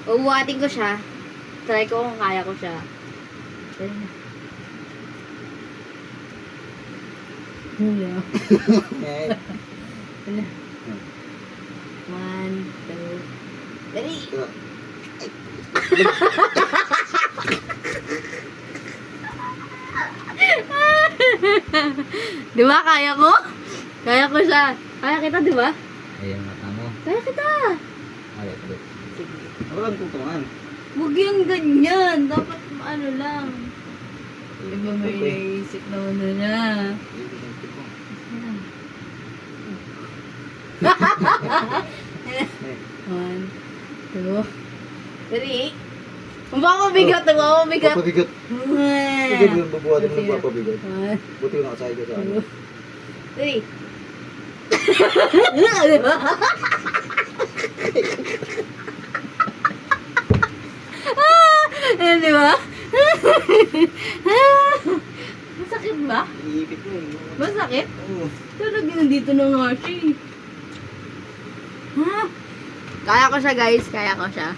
Uwating ko siya. Try ko kung kaya ko siya. Dali na. Wala. Wala. 1, 2, dali! Di ba? Kaya ko? Kaya ko siya. Kaya kita, di ba? Ayan, mata mo. Kaya kita. Ay, ito. Sige. Walang tutungan. Huwag yung ganyan. Dapat ano lang. Iba may naisip na ano niya. One, two, three. Ang baka mabigat, ang baka mabigat. Papabigat. Hindi mo yung babuhatin mo ng papabigat. One, Buti yung nakasaya ka sa ano. two, three. Ayan, di ba? Masakit ba? Iipit mo eh. Masakit? Oo. Talaga nandito na nga siya eh. Ha? Kaya ko siya guys, kaya ko siya.